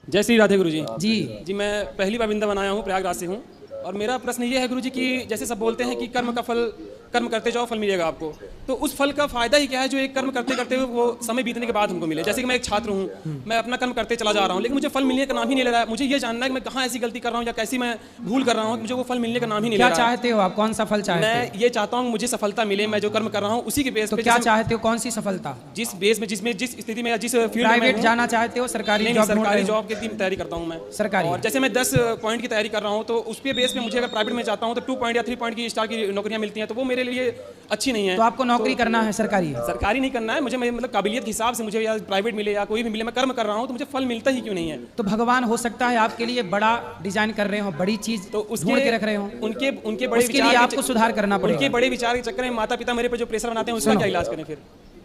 जय श्री राधे गुरुजी। जी जी मैं पहली बार वृंदावन आया हूँ, प्रयागराज से हूँ। और मेरा प्रश्न ये है गुरुजी कि जैसे सब बोलते हैं कि कर्म का फल, कर्म करते जाओ फल मिलेगा आपको, तो उस फल का फायदा ही क्या है जो एक कर्म करते करते वो समय बीतने के बाद हमको मिले। जैसे कि मैं एक छात्र हूँ, मैं अपना कर्म करते चला जा रहा हूँ, लेकिन मुझे फल मिलने का नाम ही नहीं ले रहा है। मुझे ये जानना है कि मैं कहाँ ऐसी गलती कर रहा हूँ या कैसी मैं भूल कर रहा हूँ, मुझे वो फल मिलने का नाम ही नहीं ले क्या रहा है। चाहते हो आप? कौन सा फल चाहते हो? मैं ये चाहता हूँ मुझे सफलता मिले, मैं जो कर्म कर रहा हूँ उसी के बेस तो पे। क्या चाहते हो? कौन सी सफलता? जिस बेस में, जिस स्थिति में या जिस फील्ड में प्राइवेट हूँ। जाना चाहते हो? सरकारी नहीं, जॉब? सरकारी जॉब की तैयारी करता हूँ मैं। सरकारी। और जैसे मैं 10 पॉइंट की तैयारी कर रहा हूँ, तो उस पे बेस में मुझे अगर प्राइवेट में जाता हूँ तो 2 पॉइंट या 3 पॉइंट की स्टार की नौकरियाँ मिलती हैं, तो वो मेरे लिए अच्छी नहीं है। तो आपको नौकरी करना है सरकारी? सरकारी नहीं करना है मुझे, मतलब काबिलियत के हिसाब से मुझे या प्राइवेट मिले या कोई भी मिले, मैं कर्म कर रहा हूँ तो मुझे फल मिलता ही क्यों नहीं है। तो भगवान हो सकता है आपके लिए बड़ा डिजाइन कर रहे हो, बड़ी चीज तो ढूंढ के रख रहे हो, उनके बड़े उसके लिए आपको सुधार करना उनके पड़ेगा। बड़े विचार के चक्कर में माता पिता मेरे पे जो प्रेशर बनाते हैं उसका क्या इलाज करें फिर?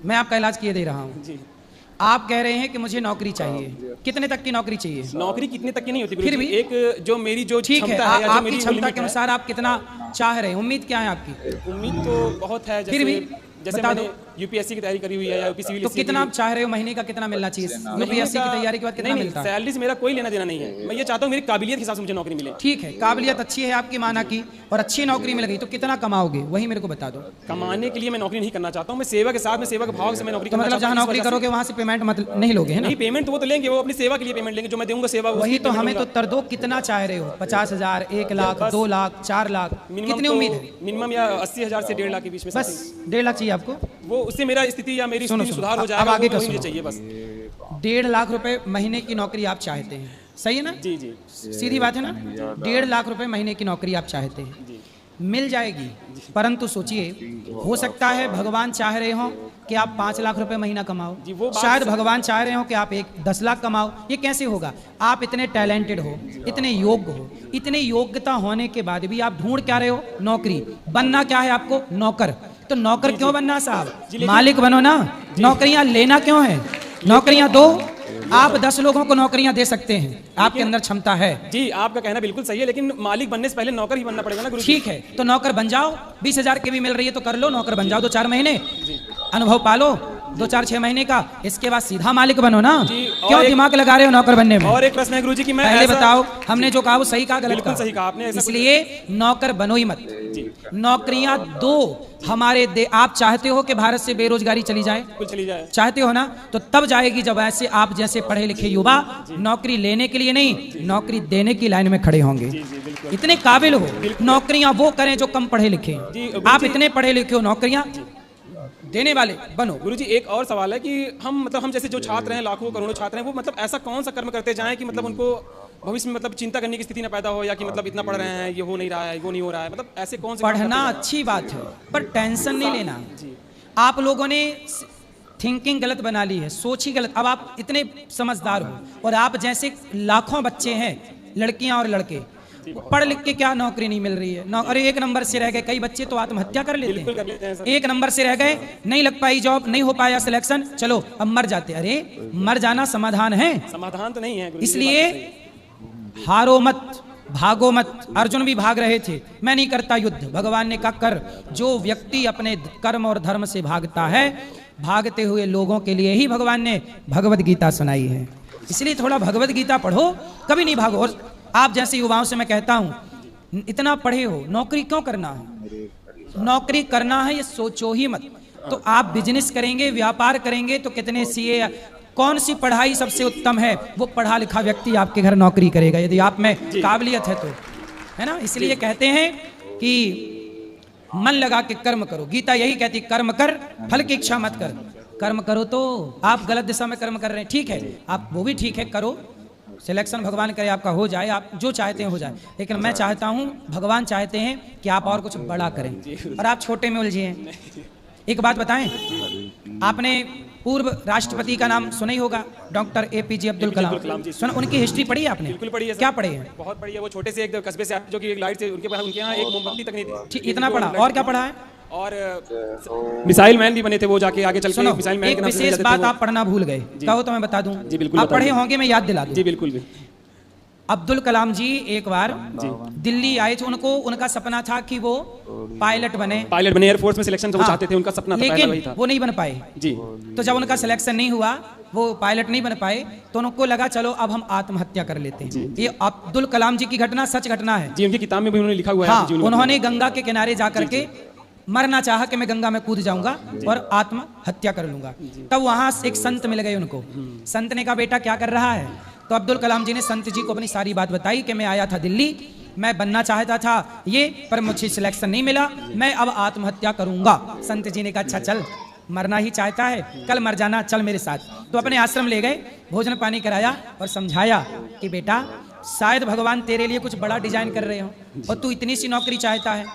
मैं आपका इलाज किए दे रहा हूँ। जी। आप कह रहे हैं कि मुझे नौकरी चाहिए, कितने तक की नौकरी चाहिए? नौकरी कितने तक की नहीं होती फिर गुरुजी, भी एक जो मेरी जो ठीक है, क्षमता है या जो आपकी मेरी क्षमता limit के है। अनुसार आप कितना चाह रहे हैं? उम्मीद क्या है आपकी? उम्मीद तो बहुत है। फिर भी जैसे बता मैंने दो। यूपीएससी की तैयारी करी हुई है या यूपी सिविल। तो कितना आप चाह रहे हो? महीने का कितना मिलना चाहिए? यूपीएससी की तैयारी के बाद कितना मिलता है? सैलरी से मेरा कोई लेना देना नहीं है। मैं ये चाहता हूँ मेरी काबिलियत के हिसाब से मुझे नौकरी मिले। ठीक है, काबिलियत अच्छी है आपकी माना की, और अच्छी नौकरी मिल गई तो कितना कमाओगे वही मेरे को बता दो। कमाने के लिए मैं नौकरी नहीं करना चाहता हूँ, मैं सेवा के साथ में सेवा के भाव से मैं नौकरी तो करना मतलब चाहता जहाँ हूँ। नौकरी करोगे वहाँ से पेमेंट मतलब नहीं लोगे, है ना? नहीं, पेमेंट तो वो तो लेंगे, वो अपनी सेवा के लिए पेमेंट लेंगे, जो मैं दूंगा सेवा वही तो हमें तो तर दो। कितना चाह रहे हो? 50,000, 1 लाख, 2 लाख, 4 लाख, कितनी उम्मीद है? मिनिमम या 80,000 से 1.5 लाख के बीच में। बस 1.5 लाख चाहिए आपको? वो उससे मेरा स्थिति या मेरी सुनो, स्थिति सुनो, सुधार हो अब जाएगा, आगे वो का मुझे सुनो। चाहिए बस। 1.5 लाख रुपए महीने की नौकरी आप चाहते हैं, सही है ना? जी जी। सीधी बात है ना? 1.5 लाख रुपए महीने की नौकरी आप चाहते हैं, मिल जाएगी। परंतु सोचिए, हो सकता है भगवान चाह रहे हो कि आप 5 लाख रुपए महीना कमाओ, जी, वो बात शायद भगवान चाह रहे हो कि आप 10 लाख कमाओ। ये कैसे होगा? आप इतने टैलेंटेड हो, इतने योग्य हो, इतने योग्यता होने के बाद भी आप ढूंढ क्या रहे हो? नौकरी। बनना क्या है आपको? नौकर। तो नौकर क्यों बनना साहब? मालिक बनो ना। नौकरियां लेना क्यों है? नौकरियां दो। आप 10 लोगों को नौकरियां दे सकते हैं, आपके अंदर क्षमता है। जी, आपका कहना बिल्कुल सही है, लेकिन मालिक बनने से पहले नौकर ही बनना पड़ेगा ना गुरु। ठीक है, तो नौकर बन जाओ। 20,000 की भी मिल रही है तो कर लो, नौकर बन जाओ 2-4 महीने, अनुभव पालो 2-4-6 महीने का, इसके बाद सीधा मालिक बनो ना। क्यों दिमाग लगा रहे हो नौकर बनने में? और एक प्रश्न है गुरुजी कि मैं पहले बताओ, हमने जो कहा वो सही कहा गलत बिल्कुल कहा? सही कहा आपने। इसलिए नौकर बनो ही मत। नौकरियां दो हमारे आप चाहते हो कि भारत से बेरोजगारी चली जाए? कुछ चली जाए। चाहते हो ना? तो तब जाएगी जब ऐसे आप जैसे पढ़े लिखे युवा नौकरी लेने के लिए नहीं, नौकरी देने की लाइन में खड़े होंगे। इतने काबिल हो, नौकरियां वो करें जो कम पढ़े लिखे। आप इतने पढ़े लिखे हो, नौकरियां देने वाले बनो। गुरुजी एक और सवाल है कि हम जैसे जो छात्र हैं, लाखों करोड़ों छात्र हैं, वो मतलब ऐसा कौन सा कर्म करते जाएं कि मतलब उनको भविष्य में मतलब चिंता करने की स्थिति न पैदा हो, या कि मतलब इतना पढ़ रहे हैं ये हो नहीं रहा है, वो नहीं हो रहा है, मतलब ऐसे कौन से? पढ़ना अच्छी बात है, पर टेंशन नहीं लेना। आप लोगों ने थिंकिंग गलत बना ली है, सोच ही गलत। अब आप इतने समझदार हो और आप जैसे लाखों बच्चे हैं, लड़कियां और लड़के, पढ़ लिख के क्या नौकरी नहीं मिल रही है? अरे 1 नंबर से रह गए, कई बच्चे तो आत्महत्या कर लेते हैं। 1 नंबर से रह गए, नहीं लग पाई जॉब, नहीं हो पाया सिलेक्शन, चलो अब मर जाते। अरे मर जाना समाधान है? समाधान तो नहीं है गुरुजी। इसलिए हारो मत, भागो मत। अर्जुन भी भाग रहे थे, मैं नहीं करता युद्ध। भगवान ने कहा कर। जो व्यक्ति अपने कर्म और धर्म से भागता है, भागते हुए लोगों के लिए ही भगवान ने भगवत गीता सुनाई है। इसलिए थोड़ा भगवत गीता पढ़ो, कभी नहीं भागो। और आप जैसे युवाओं से मैं कहता हूं, इतना पढ़े हो, नौकरी क्यों करना है? नौकरी करना है ये सोचो ही मत। तो आप बिजनेस करेंगे, व्यापार करेंगे तो कितने सीए, कौन सी पढ़ाई सबसे उत्तम है? वो पढ़ा लिखा व्यक्ति आपके घर नौकरी करेगा, यदि आप में काबिलियत है तो, है ना? इसलिए कहते हैं कि मन लगा के कर्म करो। गीता यही कहती, कर्म कर, फल की इच्छा मत कर। कर्म करो तो आप गलत दिशा में कर्म कर रहे हैं, ठीक है, आप वो भी ठीक है, करो, सिलेक्शन भगवान करे आपका हो जाए, आप जो चाहते हैं हो जाए। लेकिन मैं चाहता हूं, भगवान चाहते हैं कि आप और कुछ बड़ा करें और आप छोटे में उलझे हैं। एक बात बताएं, आपने पूर्व राष्ट्रपति का नाम सुना ही होगा, डॉक्टर APJ अब्दुल कलाम। सुना? उनकी हिस्ट्री पढ़ी है आपने? बिल्कुल पढ़ी है। क्या पढ़े हैं? बहुत पढ़ी है। वो छोटे से एक कस्बे से जो कि एक लाइट से उनके यहाँ एक मोमबत्ती तक नहीं थी। ठीक, इतना पढ़ा। और क्या पढ़ा है? और मिसाइल मैन भी बने थे वो, जाके आगे चल के मिसाइल मैन एक विशेष बात आप पढ़ना भूल गए, कहो तो मैं बता दूं। जी बिल्कुल आप पढ़े होंगे, मैं याद दिला दूं। जी बिल्कुल भी। अब्दुल कलाम जी एक बार दिल्ली आए थे, उनको उनका सपना था कि वो पायलट बने एयरफोर्स में सिलेक्शन वो चाहते थे, उनका सपना था, पहला वही लेकिन था। वो नहीं बन पाए जी तो जब उनका सिलेक्शन नहीं हुआ, वो पायलट नहीं बन पाए, तो उनको लगा चलो अब हम आत्महत्या कर लेते हैं। ये अब्दुल कलाम जी की घटना सच घटना है। जी, उनकी किताब में भी उन्होंने लिखा हुआ है हाँ, अपने जीवन में। उन्होंने गंगा के किनारे जा करके मरना चाहा कि मैं गंगा में कूद जाऊंगा और आत्महत्या कर लूंगा। तब वहां से एक संत मिल गए उनको। संत ने कहा बेटा क्या कर रहा है? तो अब्दुल कलाम जी ने संत जी को अपनी सारी बात बताई कि मैं आया था दिल्ली, मैं बनना चाहता था ये, पर मुझे सिलेक्शन नहीं मिला, मैं अब आत्महत्या करूंगा। संत जी ने कहा अच्छा चल, मरना ही चाहता है, कल मर जाना, चल मेरे साथ। तो अपने आश्रम ले गए, भोजन पानी कराया और समझाया कि बेटा शायद भगवान तेरे लिए कुछ बड़ा डिजाइन कर रहे हो और तू इतनी सी नौकरी चाहता है।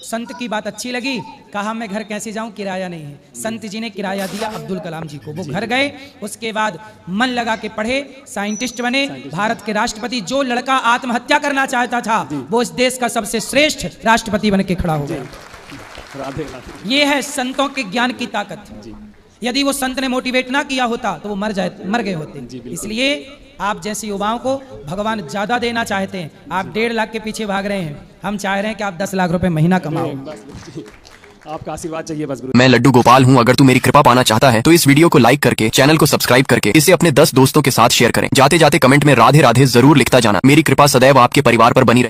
संत की बात अच्छी लगी, कहा मैं घर कैसे जाऊं, किराया नहीं है। संत जी ने किराया दिया अब्दुल कलाम जी को, वो घर गए, उसके बाद मन लगा के पढ़े, साइंटिस्ट बने, भारत के राष्ट्रपति। जो लड़का आत्महत्या करना चाहता था वो इस देश का सबसे श्रेष्ठ राष्ट्रपति बन के खड़ा हो गया। राधे राधे। ये है संतों के ज्ञान की ताकत। यदि वो संत ने मोटिवेट ना किया होता तो वो मर गए होते। इसलिए आप जैसे युवाओं को भगवान ज्यादा देना चाहते हैं। आप 1.5 लाख के पीछे भाग रहे हैं, हम चाह रहे हैं कि आप 10 लाख रुपए महीना कमाओ। आपका आशीर्वाद चाहिए बस गुरु। मैं लड्डू गोपाल हूँ। अगर तू मेरी कृपा पाना चाहता है तो इस वीडियो को लाइक करके, चैनल को सब्सक्राइब करके इसे अपने 10 दोस्तों के साथ शेयर करें। जाते जाते कमेंट में राधे राधे जरूर लिखता जाना। मेरी कृपा सदैव आपके परिवार पर बनी रहे।